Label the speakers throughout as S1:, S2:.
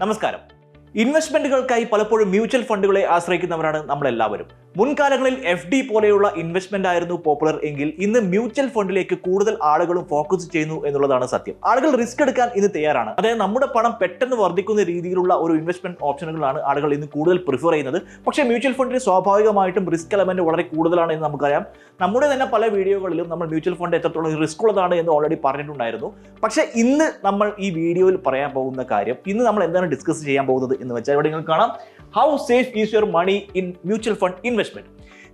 S1: നമസ്കാരം. ഇൻവെസ്റ്റ്മെന്റുകൾക്കായി പലപ്പോഴും മ്യൂച്വൽ ഫണ്ടുകളെ ആശ്രയിക്കുന്നവരാണ് നമ്മളെല്ലാവരും. മുൻകാലങ്ങളിൽ FD പോലെയുള്ള ഇൻവെസ്റ്റ്മെന്റ് ആയിരുന്നു പോപ്പുലർ എങ്കിൽ ഇന്ന് മ്യൂച്വൽ ഫണ്ടിലേക്ക് കൂടുതൽ ആളുകളും ഫോക്കസ് ചെയ്യുന്നു എന്നുള്ളതാണ് സത്യം. ആളുകൾ റിസ്ക് എടുക്കാൻ ഇന്ന് തയ്യാറാണ്. അതായത് നമ്മുടെ പണം പെട്ടെന്ന് വർദ്ധിക്കുന്ന രീതിയിലുള്ള ഒരു ഇൻവെസ്റ്റ്മെന്റ് ഓപ്ഷനുകളാണ് ആളുകൾ ഇന്ന് കൂടുതൽ പ്രിഫർ ചെയ്യുന്നത്. പക്ഷേ മ്യൂച്വൽ ഫണ്ടിന് സ്വാഭാവികമായിട്ടും റിസ്ക് എലമെന്റ് വളരെ കൂടുതലാണ് എന്ന് നമുക്കറിയാം. നമ്മുടെ തന്നെ പല വീഡിയോകളിലും നമ്മൾ മ്യൂച്വൽ ഫണ്ട് എത്രത്തോളം റിസ്ക് ഉള്ളതാണ് എന്ന് ഓൾറെഡി പറഞ്ഞിട്ടുണ്ടായിരുന്നു. പക്ഷേ ഇന്ന് നമ്മൾ ഈ വീഡിയോയിൽ പറയാൻ പോകുന്ന കാര്യം, ഇന്ന് നമ്മൾ എന്താണ് ഡിസ്കസ് ചെയ്യാൻ പോകുന്നത് എന്ന് വെച്ചാൽ ഇവിടെ നിങ്ങൾക്ക് കാണാം, how safe is your money in mutual fund investment.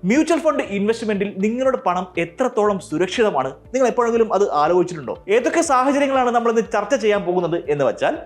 S1: Mutual fund ഇൻവെസ്റ്റ്മെന്റിൽ നിങ്ങളുടെ പണം എത്രത്തോളം സുരക്ഷിതമാണ്? നിങ്ങൾ എപ്പോഴെങ്കിലും അത് ആലോചിച്ചിട്ടുണ്ടോ? ഏതൊക്കെ സാഹചര്യങ്ങളാണ് നമ്മൾ ഇന്ന് ചർച്ച ചെയ്യാൻ പോകുന്നത് എന്ന് വെച്ചാൽ,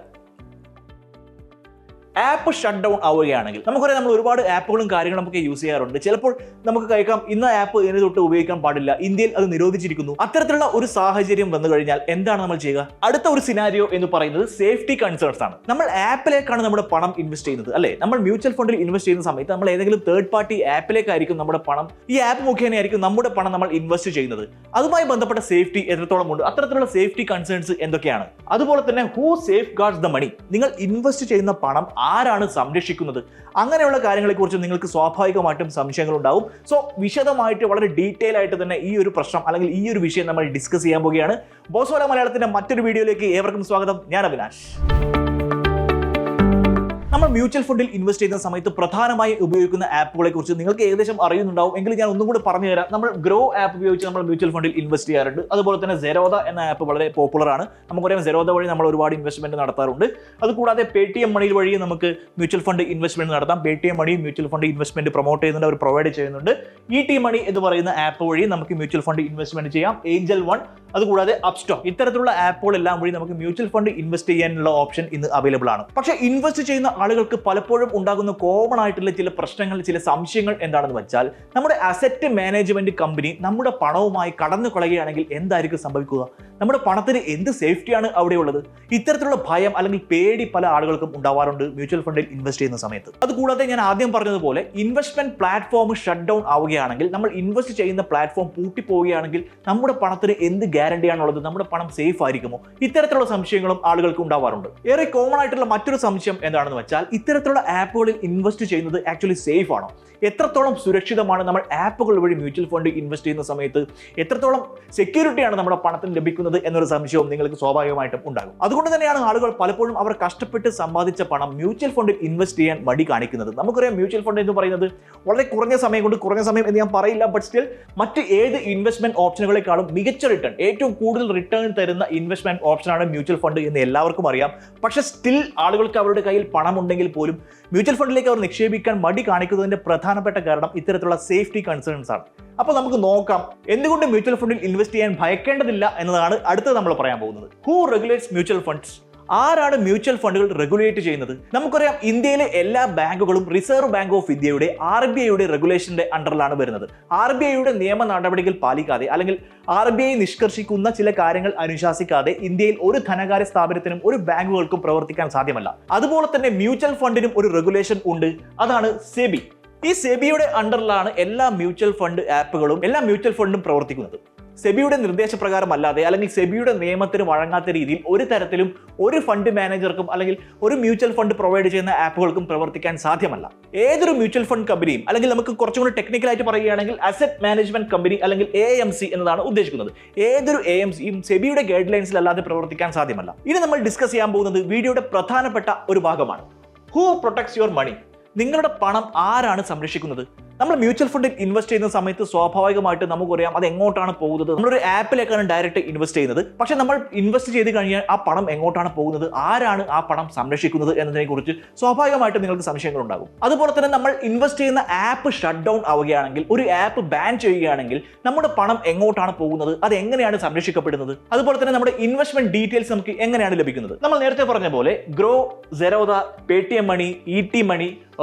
S1: ആപ്പ് ഷട്ട് ഡൗൺ ആവുകയാണെങ്കിൽ നമുക്കറിയാം, നമ്മൾ ഒരുപാട് ആപ്പുകളും കാര്യങ്ങളും നമുക്ക് യൂസ് ചെയ്യാറുണ്ട്. ചിലപ്പോൾ നമുക്ക് കേൾക്കാം, ഇന്ന ആപ്പ് ഇനി തൊട്ട് ഉപയോഗിക്കാൻ പാടില്ല, ഇന്ത്യയിൽ അത് നിരോധിച്ചിരിക്കുന്നു. അത്തരത്തിലുള്ള ഒരു സാഹചര്യം വന്നു കഴിഞ്ഞാൽ എന്താണ് നമ്മൾ ചെയ്യുക? അടുത്ത ഒരു സിനാരിയോ എന്ന് പറയുന്നത് സേഫ്റ്റി കൺസേൺസ് ആണ്. നമ്മൾ ആപ്പിലേക്കാണ് നമ്മുടെ പണം ഇൻവെസ്റ്റ് ചെയ്യുന്നത്, അല്ലേ? നമ്മൾ മ്യൂച്വൽ ഫണ്ടിൽ ഇൻവെസ്റ്റ് ചെയ്യുന്ന സമയത്ത് നമ്മൾ ഏതെങ്കിലും തേർഡ് പാർട്ടി ആപ്പിലേക്കായിരിക്കും നമ്മുടെ പണം, ഈ ആപ്പ് മുഖേനയായിരിക്കും നമ്മുടെ പണം നമ്മൾ ഇൻവെസ്റ്റ് ചെയ്യുന്നത്. അതുമായി ബന്ധപ്പെട്ട സേഫ്റ്റി എത്രത്തോളം ഉണ്ട്? അത്തരത്തിലുള്ള സേഫ്റ്റി കൺസേൺസ് എന്തൊക്കെയാണ്? അതുപോലെ തന്നെ who safeguards the money? നിങ്ങൾ ഇൻവെസ്റ്റ് ചെയ്യുന്ന പണം ആരാണ് സംരക്ഷിക്കുന്നത്? അങ്ങനെയുള്ള കാര്യങ്ങളെക്കുറിച്ച് നിങ്ങൾക്ക് സ്വാഭാവികമായിട്ടും സംശയങ്ങൾ ഉണ്ടാവും. സോ വിശദമായിട്ട് വളരെ ഡീറ്റെയിൽ ആയിട്ട് തന്നെ ഈ ഒരു പ്രശ്നം അല്ലെങ്കിൽ ഈ ഒരു വിഷയം നമ്മൾ ഡിസ്കസ് ചെയ്യാൻ പോവുകയാണ്. ബോസ്വാല മലയാളത്തിന്റെ മറ്റൊരു വീഡിയോയിലേക്ക് ഏവർക്കും സ്വാഗതം. ഞാൻ അവിനാഷ്. നമ്മൾ മ്യൂച്വൽ ഫണ്ടിൽ ഇൻവെസ്റ്റ് ചെയ്യുന്ന സമയത്ത് പ്രധാനമായും ഉപയോഗിക്കുന്ന ആപ്പുകളെ കുറിച്ച് നിങ്ങൾക്ക് ഏകദേശം അറിയുന്നുണ്ടാവും. എങ്കിലും ഞാൻ ഒന്നും കൂടി പറഞ്ഞു തരാം. നമ്മൾ ഗ്രോ ആപ്പ് ഉപയോഗിച്ച് നമ്മൾ മ്യൂച്വൽ ഫണ്ടിൽ ഇൻവെസ്റ്റ് ചെയ്യാറുണ്ട്. അതുപോലെ തന്നെ Zerodha എന്ന ആപ്പ് വളരെ പോപ്പുലർ ആണ്. നമുക്കറിയാം, Zerodha വഴി നമ്മൾ ഒരുപാട് ഇൻവെസ്റ്റ്മെന്റ് നടത്താറുണ്ട്. അതുകൂടാതെ Paytm മണി വഴി നമുക്ക് മ്യൂച്വൽ ഫണ്ട് ഇൻവെസ്റ്റ്മെന്റ് നടത്താം. Paytm മണി മ്യൂച്വൽ ഫണ്ട് ഇൻവെസ്റ്റ്മെന്റ് പ്രൊമോട്ട് ചെയ്യുന്നുണ്ട്, അവർ പ്രൊവൈഡ് ചെയ്യുന്നുണ്ട്. ET മണി എന്ന് പറയുന്ന ആപ്പ് വഴി നമുക്ക് മ്യൂച്വൽ ഫണ്ട് ഇൻവെസ്റ്റ്മെന്റ് ചെയ്യാം. Angel One, അതുകൂടാതെ അപ്സ്റ്റോക്ക്, ഇത്തരത്തിലുള്ള ആപ്പുകളെല്ലാം വഴി നമുക്ക് മ്യൂച്വൽ ഫണ്ട് ഇൻവെസ്റ്റ് ചെയ്യാനുള്ള ഓപ്ഷൻ ഇന്ന് അവൈലബിൾ ആണ്. പക്ഷേ ഇൻവെസ്റ്റ് ചെയ്യുന്ന ആളുകൾക്ക് പലപ്പോഴും ഉണ്ടാകുന്ന കോമൺ ആയിട്ടുള്ള ചില പ്രശ്നങ്ങൾ, ചില സംശയങ്ങൾ എന്താണെന്ന് വെച്ചാൽ, നമ്മുടെ അസറ്റ് മാനേജ്മെന്റ് കമ്പനി നമ്മുടെ പണവുമായി കടന്നു കളയുകയാണെങ്കിൽ എന്തായിരിക്കും സംഭവിക്കുക? നമ്മുടെ പണത്തിന് എന്ത് സേഫ്റ്റിയാണ് അവിടെയുള്ളത്? ഇത്തരത്തിലുള്ള ഭയം അല്ലെങ്കിൽ പേടി പല ആളുകൾക്കും ഉണ്ടാവാറുണ്ട് മ്യൂച്വൽ ഫണ്ടിൽ ഇൻവെസ്റ്റ് ചെയ്യുന്ന സമയത്ത്. അതുകൂടാതെ ഞാൻ ആദ്യം പറഞ്ഞതുപോലെ ഇൻവെസ്റ്റ്മെന്റ് പ്ലാറ്റ്ഫോം ഷട്ട് ഡൗൺ ആവുകയാണെങ്കിൽ, നമ്മൾ ഇൻവെസ്റ്റ് ചെയ്യുന്ന പ്ലാറ്റ്ഫോം പൂട്ടിപ്പോവുകയാണെങ്കിൽ നമ്മുടെ പണത്തിന് എന്ത് ഗ്യാരണ്ടിയാണുള്ളത്? നമ്മുടെ പണം സേഫ് ആയിരിക്കുമോ? ഇത്തരത്തിലുള്ള സംശയങ്ങളും ആളുകൾക്ക് ഉണ്ടാവാറുണ്ട്. ഏറെ കോമൺ ആയിട്ടുള്ള മറ്റൊരു സംശയം എന്താണെന്ന് വെച്ചാൽ, ഇത്തരത്തിലുള്ള ആപ്പുകളിൽ ഇൻവെസ്റ്റ് ചെയ്യുന്നത് ആക്ച്വലി സേഫ് ആണോ? എത്രത്തോളം സുരക്ഷിതമാണ് നമ്മൾ ആപ്പുകൾ വഴി മ്യൂച്വൽ ഫണ്ട് ഇൻവെസ്റ്റ് ചെയ്യുന്ന സമയത്ത്? എത്രത്തോളം സെക്യൂരിറ്റിയാണ് നമ്മുടെ പണത്തിന് ലഭിക്കുന്നത് എന്നൊരു സംശയവും നിങ്ങൾക്ക് സ്വാഭാവികമായിട്ടും ഉണ്ടാകും. അതുകൊണ്ട് തന്നെയാണ് ആളുകൾ പലപ്പോഴും അവർ കഷ്ടപ്പെട്ട് സമ്പാദിച്ച പണം മ്യൂച്വൽ ഫണ്ടിൽ ഇൻവെസ്റ്റ് ചെയ്യാൻ മടി കാണിക്കുന്നത്. നമുക്കറിയാം, മ്യൂച്വൽ ഫണ്ട് എന്ന് പറയുന്നത് വളരെ കുറഞ്ഞ സമയം കൊണ്ട്, കുറഞ്ഞ സമയം എന്ന് ഞാൻ പറയില്ല, ബട്ട് സ്റ്റിൽ മറ്റ് ഏത് ഇൻവെസ്റ്റ്മെന്റ് ഓപ്ഷനുകളെക്കാളും മികച്ച റിട്ടേൺ, ഏറ്റവും കൂടുതൽ റിട്ടേൺ തരുന്ന ഇൻവെസ്റ്റ്മെന്റ് ഓപ്ഷനാണ് മ്യൂച്വൽ ഫണ്ട് എന്ന് എല്ലാവർക്കും അറിയാം. പക്ഷേ സ്റ്റിൽ ആളുകൾക്ക് അവരുടെ കയ്യിൽ പണം ഉണ്ടെങ്കിൽ പോലും മ്യൂച്വൽ ഫണ്ടിലേക്ക് അവർ നിക്ഷേപിക്കാൻ മടി കാണിക്കുന്നതിന്റെ പ്രധാനപ്പെട്ട കാരണം ഇത്തരത്തിലുള്ള സേഫ്റ്റി കൺസേൺസ് ആണ്. അപ്പോൾ നമുക്ക് നോക്കാം, എന്തുകൊണ്ട് മ്യൂച്വൽ ഫണ്ടിൽ ഇൻവെസ്റ്റ് ചെയ്യാൻ ഭയക്കേണ്ടതില്ല എന്നതാണ് അടുത്തത് നമ്മൾ പറയാൻ പോകുന്നത്. Who regulates mutual funds? ആരാണ് മ്യൂച്വൽ ഫണ്ടുകൾ റെഗുലേറ്റ് ചെയ്യുന്നത്? നമുക്കറിയാം, ഇന്ത്യയിലെ എല്ലാ ബാങ്കുകളും റിസർവ് ബാങ്ക് ഓഫ് ഇന്ത്യയുടെ RBIയുടെ റെഗുലേഷന്റെ അണ്ടറിലാണ് വരുന്നത്. RBIയുടെ നിയമ നടപടികൾ പാലിക്കാതെ അല്ലെങ്കിൽ RBI നിഷ്കർഷിക്കുന്ന ചില കാര്യങ്ങൾ അനുശാസിക്കാതെ ഇന്ത്യയിൽ ഒരു ധനകാര്യ സ്ഥാപനത്തിനും ഒരു ബാങ്കുകൾക്കും പ്രവർത്തിക്കാൻ സാധ്യമല്ല. അതുപോലെ തന്നെ മ്യൂച്വൽ ഫണ്ടിനും ഒരു റെഗുലേഷൻ ഉണ്ട്, അതാണ് സെബി. ഈ സെബിയുടെ അണ്ടറിലാണ് എല്ലാ മ്യൂച്വൽ ഫണ്ട് ആപ്പുകളും, എല്ലാ മ്യൂച്വൽ ഫണ്ടും പ്രവർത്തിക്കുന്നത്. സെബിയുടെ നിർദ്ദേശപ്രകാരം അല്ലാതെ അല്ലെങ്കിൽ സെബിയുടെ നിയമത്തിന് വഴങ്ങാത്ത രീതിയിൽ ഒരു തരത്തിലും ഒരു ഫണ്ട് മാനേജർക്കും അല്ലെങ്കിൽ ഒരു മ്യൂച്വൽ ഫണ്ട് പ്രൊവൈഡ് ചെയ്യുന്ന ആപ്പുകൾക്കും പ്രവർത്തിക്കാൻ സാധ്യമല്ല. ഏതൊരു മ്യൂച്വൽ ഫണ്ട് കമ്പനിയും, അല്ലെങ്കിൽ നമുക്ക് കുറച്ചും കൂടി ടെക്നിക്കലായിട്ട് പറയുകയാണെങ്കിൽ അസറ്റ് മാനേജ്മെന്റ് കമ്പനി അല്ലെങ്കിൽ AMC എന്നതാണ് ഉദ്ദേശിക്കുന്നത്. ഏതൊരു AMCയും സെബിയുടെ ഗൈഡ് ലൈൻസിൽ അല്ലാതെ പ്രവർത്തിക്കാൻ സാധ്യമല്ല. ഇനി നമ്മൾ ഡിസ്കസ് ചെയ്യാൻ പോകുന്നത് വീഡിയോയുടെ പ്രധാനപ്പെട്ട ഒരു ഭാഗമാണ്. Who protects your money? നിങ്ങളുടെ പണം ആരാണ് സംരക്ഷിക്കുന്നത്? നമ്മൾ മ്യൂച്വൽ ഫണ്ടിൽ ഇൻവെസ്റ്റ് ചെയ്യുന്ന സമയത്ത് സ്വാഭാവികമായിട്ട് നമുക്കറിയാം അത് എങ്ങോട്ടാണ് പോകുന്നത്. നമ്മളൊരു ആപ്പിലേക്കാണ് ഡയറക്റ്റ് ഇൻവെസ്റ്റ് ചെയ്യുന്നത്. പക്ഷെ നമ്മൾ ഇൻവെസ്റ്റ് ചെയ്ത് കഴിഞ്ഞാൽ ആ പണം എങ്ങോട്ടാണ് പോകുന്നത്, ആരാണ് ആ പണം സംരക്ഷിക്കുന്നത് എന്നതിനെ കുറിച്ച് സ്വാഭാവികമായിട്ട് നിങ്ങൾക്ക് സംശയങ്ങൾ ഉണ്ടാകും. അതുപോലെ തന്നെ നമ്മൾ ഇൻവെസ്റ്റ് ചെയ്യുന്ന ആപ്പ് ഷട്ട് ഡൗൺ ആവുകയാണെങ്കിൽ, ഒരു ആപ്പ് ബാൻ ചെയ്യുകയാണെങ്കിൽ നമ്മുടെ പണം എങ്ങോട്ടാണ് പോകുന്നത്, അത് എങ്ങനെയാണ് സംരക്ഷിക്കപ്പെടുന്നത്? അതുപോലെ തന്നെ നമ്മുടെ ഇൻവെസ്റ്റ്മെന്റ് ഡീറ്റെയിൽസ് നമുക്ക് എങ്ങനെയാണ് ലഭിക്കുന്നത്? നമ്മൾ നേരത്തെ പറഞ്ഞ പോലെ ഗ്രോ, Zerodha, Paytm മണി, ET മണി,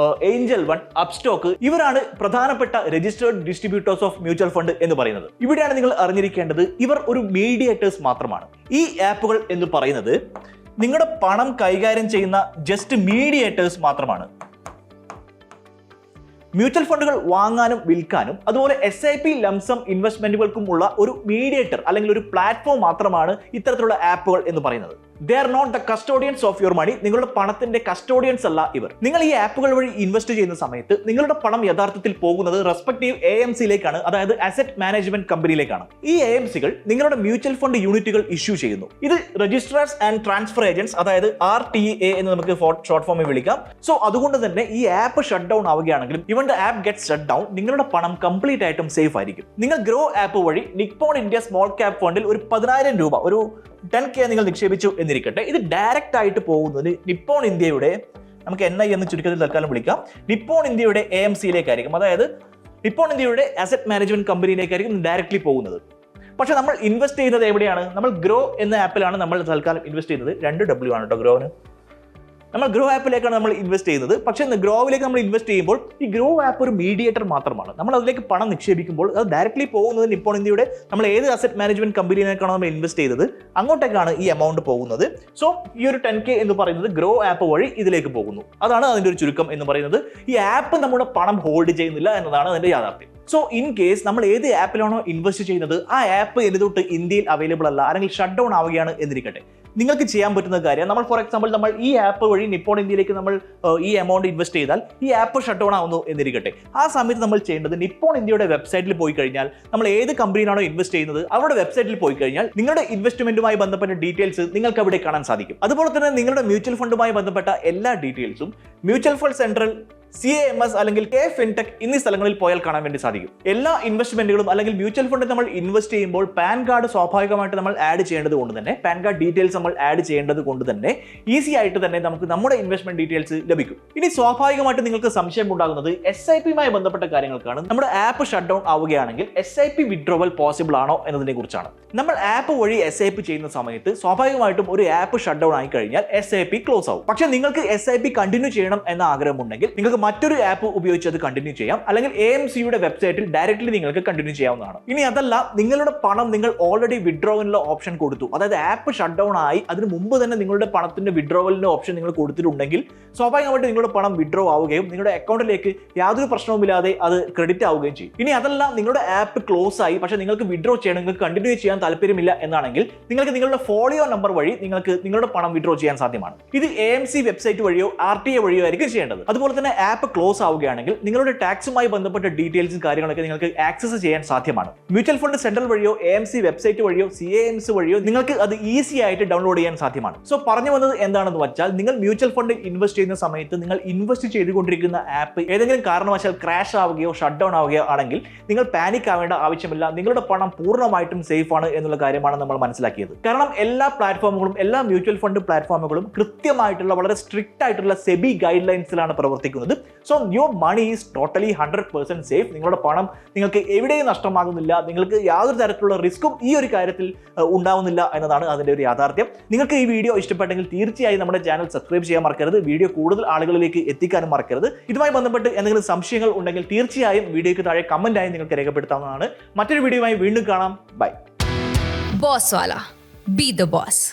S1: Angel One, അപ്സ്റ്റോക്ക്, ഇവരാണ് പ്രധാനപ്പെട്ട registered distributors of mutual fund എന്ന് പറയുന്നത്. ഇവിടെയാണ് നിങ്ങൾ അറിഞ്ഞിരിക്കേണ്ടത്, ഇവർ ഒരു മീഡിയേറ്റേഴ്സ് മാത്രമാണ്. ഈ ആപ്പുകൾ എന്ന് പറയുന്നത് നിങ്ങളുടെ പണം കൈകാര്യം ചെയ്യുന്ന ജസ്റ്റ് മീഡിയേറ്റേഴ്സ് മാത്രമാണ്. മ്യൂച്വൽ ഫണ്ടുകൾ വാങ്ങാനും വിൽക്കാനും അതുപോലെ SIP ലംസം ഇൻവെസ്റ്റ്മെന്റുകൾക്കും ഉള്ള ഒരു മീഡിയേറ്റർ അല്ലെങ്കിൽ ഒരു പ്ലാറ്റ്ഫോം മാത്രമാണ് ഇത്തരത്തിലുള്ള ആപ്പുകൾ എന്ന് പറയുന്നത്. They are not the custodians of your money. നിങ്ങളുടെ പണത്തിന്റെ കസ്റ്റോഡിയൻസ് അല്ല ഇവർ. നിങ്ങൾ ഈ ആപ്പുകൾ വഴി ഇൻവെസ്റ്റ് ചെയ്യുന്ന സമയത്ത് നിങ്ങളുടെ പണം യഥാർത്ഥത്തിൽ പോകുന്നത് റെസ്പെക്റ്റീവ് AMCയിലേക്കാണ്, അതായത് അസറ്റ് മാനേജ്മെന്റ് കമ്പനിയിലേക്കാണ്. ഈ AMCകൾ നിങ്ങളുടെ മ്യൂച്വൽ ഫണ്ട് യൂണിറ്റുകൾ ഇഷ്യൂ ചെയ്യുന്നു. ഇത് രജിസ്ട്രാർസ് ആൻഡ് ട്രാൻസ്ഫർ ഏജന്റ്സ്, അതായത് RTA എന്ന് നമുക്ക് ഷോർട്ട് ഫോമിൽ വിളിക്കാം. സോ അതുകൊണ്ട് തന്നെ ഈ ആപ്പ് ഷട്ട് ഡൗൺ ആവുകയാണെങ്കിലും even the app get shut down, നിങ്ങളുടെ പണം കംപ്ലീറ്റ് ആയിട്ടും സേഫ് ആയിരിക്കും. നിങ്ങൾ ഗ്രോ ആപ്പ് വഴി നിപ്പോൺ ഇന്ത്യ സ്മോൾ ക്യാപ് ഫണ്ടിൽ ഒരു 10,000 രൂപ, ഒരു 10K നിങ്ങൾ നിക്ഷേപിച്ചു എന്നിരിക്കട്ടെ. ഇത് ഡയറക്റ്റ് ആയിട്ട് പോകുന്നത് നിപ്പോൺ ഇന്ത്യയുടെ, നമുക്ക് NI എന്ന് ചുരുക്കത്തിൽ തൽക്കാലം വിളിക്കാം, നിപ്പോൺ ഇന്ത്യയുടെ AMCയിലേക്കായിരിക്കും. അതായത് നിപ്പോൺ ഇന്ത്യയുടെ അസറ്റ് മാനേജ്മെന്റ് കമ്പനിയിലേക്കായിരിക്കും ഡയറക്റ്റ്ലി പോകുന്നത്. പക്ഷെ നമ്മൾ ഇൻവെസ്റ്റ് ചെയ്യുന്നത് എവിടെയാണ്? നമ്മൾ ഗ്രോ എന്ന ആപ്പിലാണ് നമ്മൾ തൽക്കാലം ഇൻവെസ്റ്റ് ചെയ്യുന്നത്. 2W ആണ് കേട്ടോ ഗ്രോന്. നമ്മൾ ഗ്രോ ആപ്പിലേക്കാണ് നമ്മൾ ഇൻവെസ്റ്റ് ചെയ്യുന്നത്. പക്ഷേ ഗ്രോവിലേക്ക് നമ്മൾ ഇൻവെസ്റ്റ് ചെയ്യുമ്പോൾ ഈ ഗ്രോ ആപ്പ് ഒരു മീഡിയേറ്റർ മാത്രമാണ്. നമ്മൾ അതിലേക്ക് പണം നിക്ഷേപിക്കുമ്പോൾ അത് ഡയറക്റ്റ്ലി പോകുന്നത് നിപ്പോൺ ഇന്ത്യയുടെ നമ്മൾ ഏത് അസറ്റ് മാനേജ്മെന്റ് കമ്പനിയിലേക്കാണോ നമ്മൾ ഇൻവെസ്റ്റ് ചെയ്തത് അങ്ങോട്ടേക്കാണ് ഈ എമൗണ്ട് പോകുന്നത്. സോ ഈ ഒരു 10K എന്ന് പറയുന്നത് ഗ്രോ ആപ്പ് വഴി ഇതിലേക്ക് പോകുന്നു. അതാണ് അതിന്റെ ഒരു ചുരുക്കം എന്ന് പറയുന്നത്. ഈ ആപ്പ് നമ്മുടെ പണം ഹോൾഡ് ചെയ്യുന്നില്ല എന്നതാണ് അതിന്റെ യാഥാർത്ഥ്യം. സോ ഇൻ കേസ് നമ്മൾ ഏത് ആപ്പിലാണോ ഇൻവെസ്റ്റ് ചെയ്യുന്നത് ആ ആപ്പ് എന്തുകൊണ്ട് ഇന്ത്യയിൽ അവൈലബിൾ അല്ല, അല്ലെങ്കിൽ ഷട്ട് ഡൗൺ ആവുകയാണ് എന്നിരിക്കട്ടെ, നിങ്ങൾക്ക് ചെയ്യാൻ പറ്റുന്ന കാര്യം, നമ്മൾ ഫോർ എക്സാമ്പിൾ നമ്മൾ ഈ ആപ്പ് വഴി നിപ്പോൺ ഇന്ത്യയിലേക്ക് നമ്മൾ ഈ എമൗണ്ട് ഇൻവെസ്റ്റ് ചെയ്താൽ ഈ ആപ്പ് ഷട്ട് ഡൗൺ ആവുന്നു എന്നിരിക്കട്ടെ. ആ സമയത്ത് നമ്മൾ ചെയ്യേണ്ടത് നിപ്പോൺ ഇന്ത്യയുടെ വെബ്സൈറ്റിൽ പോയി കഴിഞ്ഞാൽ, നമ്മൾ ഏത് കമ്പനിയിലാണോ ഇൻവെസ്റ്റ് ചെയ്യുന്നത് അവരുടെ വെബ്സൈറ്റിൽ പോയി കഴിഞ്ഞാൽ നിങ്ങളുടെ ഇൻവെസ്റ്റ്മെന്റുമായി ബന്ധപ്പെട്ട ഡീറ്റെയിൽസ് നിങ്ങൾക്ക് അവിടെ കാണാൻ സാധിക്കും. അതുപോലെ തന്നെ നിങ്ങളുടെ മ്യൂച്വൽ ഫണ്ടുമായി ബന്ധപ്പെട്ട എല്ലാ ഡീറ്റെയിൽസും മ്യൂച്വൽ ഫണ്ട് സെൻട്രൽ, CAMS അല്ലെങ്കിൽ K ഫിൻടെക് എന്നീ സ്ഥലങ്ങളിൽ പോയാൽ കാണാൻ വേണ്ടി സാധിക്കും. എല്ലാ ഇൻവെസ്റ്റ്മെന്റുകളും അല്ലെങ്കിൽ മ്യൂച്വൽ ഫണ്ടിൽ നമ്മൾ ഇൻവെസ്റ്റ് ചെയ്യുമ്പോൾ പാൻ കാർഡ് സ്വാഭാവികമായിട്ട് നമ്മൾ ആഡ് ചെയ്യേണ്ടത് കൊണ്ട് തന്നെ, പാൻ കാർഡ് ഡീറ്റെയിൽസ് നമ്മൾ ആഡ് ചെയ്യേണ്ടത് കൊണ്ട് തന്നെ ഈസി ആയിട്ട് തന്നെ നമുക്ക് നമ്മുടെ ഇൻവെസ്റ്റ്മെന്റ് ഡീറ്റെയിൽസ് ലഭിക്കും. ഇനി സ്വാഭാവികമായിട്ട് നിങ്ങൾക്ക് സംശയം ഉണ്ടാകുന്നത് SIPയുമായി ബന്ധപ്പെട്ട കാര്യങ്ങൾക്കാണ്. നമ്മുടെ ആപ്പ് ഷട്ട് ഡൗൺ ആവുകയാണെങ്കിൽ SIP വിഡ്രോവൽ പോസിബിൾ ആണോ എന്നതിനെ കുറിച്ചാണ്. നമ്മൾ ആപ്പ് വഴി SIP ചെയ്യുന്ന സമയത്ത് സ്വാഭാവികമായിട്ടും ഒരു ആപ്പ് ഷട്ട് ഡൗൺ ആയി കഴിഞ്ഞാൽ SIP ക്ലോസ് ആവും. പക്ഷേ നിങ്ങൾക്ക് SIP കണ്ടിന്യൂ ചെയ്യണം എന്ന ആഗ്രഹമുണ്ടെങ്കിൽ നിങ്ങൾക്ക് മറ്റൊരു ആപ്പ് ഉപയോഗിച്ച് അത് കണ്ടിന്യൂ ചെയ്യാം, അല്ലെങ്കിൽ AMCയുടെ വെബ്സൈറ്റിൽ ഡയറക്റ്റ്ലി നിങ്ങൾക്ക് കണ്ടിന്യൂ ചെയ്യാവുന്നതാണ്. ഇനി അതല്ല, നിങ്ങളുടെ പണം നിങ്ങൾ ഓൾറെഡി വിഡ്രോവലിനുള്ള ഓപ്ഷൻ കൊടുത്തു, അതായത് ആപ്പ് ഷട്ട് ഡൗൺ ആയി അതിന് മുമ്പ് തന്നെ നിങ്ങളുടെ പണത്തിന്റെ വിഡ്രോവലിന്റെ ഓപ്ഷൻ നിങ്ങൾ കൊടുത്തിട്ടുണ്ടെങ്കിൽ സ്വാഭാവികമായിട്ട് നിങ്ങളുടെ പണം വിഡ്രോ ആവുകയും നിങ്ങളുടെ അക്കൗണ്ടിലേക്ക് യാതൊരു പ്രശ്നവുമില്ലാതെ അത് ക്രെഡിറ്റ് ആവുകയും ചെയ്യും. ഇനി അതല്ല, നിങ്ങളുടെ ആപ്പ് ക്ലോസ് ആയി പക്ഷേ നിങ്ങൾക്ക് വിഡ്രോ ചെയ്യണം, നിങ്ങൾക്ക് കണ്ടിന്യൂ ചെയ്യാൻ താല്പര്യമില്ല എന്നാണെങ്കിൽ നിങ്ങൾക്ക് നിങ്ങളുടെ ഫോളിയോ നമ്പർ വഴി നിങ്ങൾക്ക് നിങ്ങളുടെ പണം വിഡ്രോ ചെയ്യാൻ സാധ്യമാണ്. ഇത് AMC വെബ്സൈറ്റ് വഴിയോ RTA വഴിയോ ആയിരിക്കും ചെയ്യേണ്ടത്. അതുപോലെ തന്നെ ആപ്പ് ക്ലോസ് ആവുകയാണെങ്കിൽ നിങ്ങളുടെ ടാക്സുമായി ബന്ധപ്പെട്ട ഡീറ്റെയിൽസും കാര്യങ്ങളൊക്കെ നിങ്ങൾക്ക് ആക്സസ് ചെയ്യാൻ സാധ്യമാണ്. മ്യൂച്വൽ ഫണ്ട് സെൻട്രൽ വഴിയോ AMC വെബ്സൈറ്റ് വഴിയോ CAMS വഴിയോ നിങ്ങൾക്ക് അത് ഈസി ആയിട്ട് ഡൗൺലോഡ് ചെയ്യാൻ സാധ്യമാണ്. സോ പറഞ്ഞു വന്നത് എന്താണെന്ന് വെച്ചാൽ, നിങ്ങൾ മ്യൂച്വൽ ഫണ്ടിൽ ഇൻവെസ്റ്റ് ചെയ്യുന്ന സമയത്ത് നിങ്ങൾ ഇൻവെസ്റ്റ് ചെയ്തുകൊണ്ടിരിക്കുന്ന ആപ്പ് ഏതെങ്കിലും കാരണവശാൽ ക്രാഷ് ആവുകയോ ഷട്ട് ഡൗൺ ആവുകയോ ആണെങ്കിൽ നിങ്ങൾ പാനിക് ആവേണ്ട ആവശ്യമില്ല. നിങ്ങളുടെ പണം പൂർണ്ണമായിട്ടും സേഫ് ആണ് എന്നുള്ള കാര്യമാണ് നമ്മൾ മനസ്സിലാക്കിയത്. കാരണം എല്ലാ പ്ലാറ്റ്ഫോമുകളും, എല്ലാ മ്യൂച്വൽ ഫണ്ട് പ്ലാറ്റ്ഫോമുകളും കൃത്യമായിട്ടുള്ള വളരെ സ്ട്രിക്റ്റ് ആയിട്ടുള്ള SEBI ഗൈഡ് ലൈൻസിലാണ് പ്രവർത്തിക്കുന്നത്. So your money is totally 100% safe. നിങ്ങളുടെ പണം നിങ്ങൾക്ക് എവിടെയും നഷ്ടമാകുന്നില്ല, നിങ്ങൾക്ക് യാതൊരു തരത്തിലുള്ള റിസ്ക്കും ഈ ഒരു കാര്യത്തിൽ ഉണ്ടാവുന്നില്ല എന്നതാണ് അതിന്റെ ഒരു യാഥാർത്ഥ്യം. നിങ്ങൾക്ക് ഈ വീഡിയോ ഇഷ്ടപ്പെട്ടെങ്കിൽ തീർച്ചയായും നമ്മുടെ ചാനൽ സബ്സ്ക്രൈബ് ചെയ്യാൻ മറക്കരുത്. വീഡിയോ കൂടുതൽ ആളുകളിലേക്ക് എത്തിക്കാനും മറക്കരുത്. ഇതുമായി ബന്ധപ്പെട്ട് എന്തെങ്കിലും സംശയങ്ങൾ ഉണ്ടെങ്കിൽ തീർച്ചയായും വീഡിയോയ്ക്ക് താഴെ കമന്റ് ആയി നിങ്ങൾക്ക് രേഖപ്പെടുത്താവുന്നതാണ്. മറ്റൊരു വീഡിയോയുമായി വീണ്ടും കാണാം. ബൈ.
S2: ബോസ് വാല, ബി ദ ബോസ്.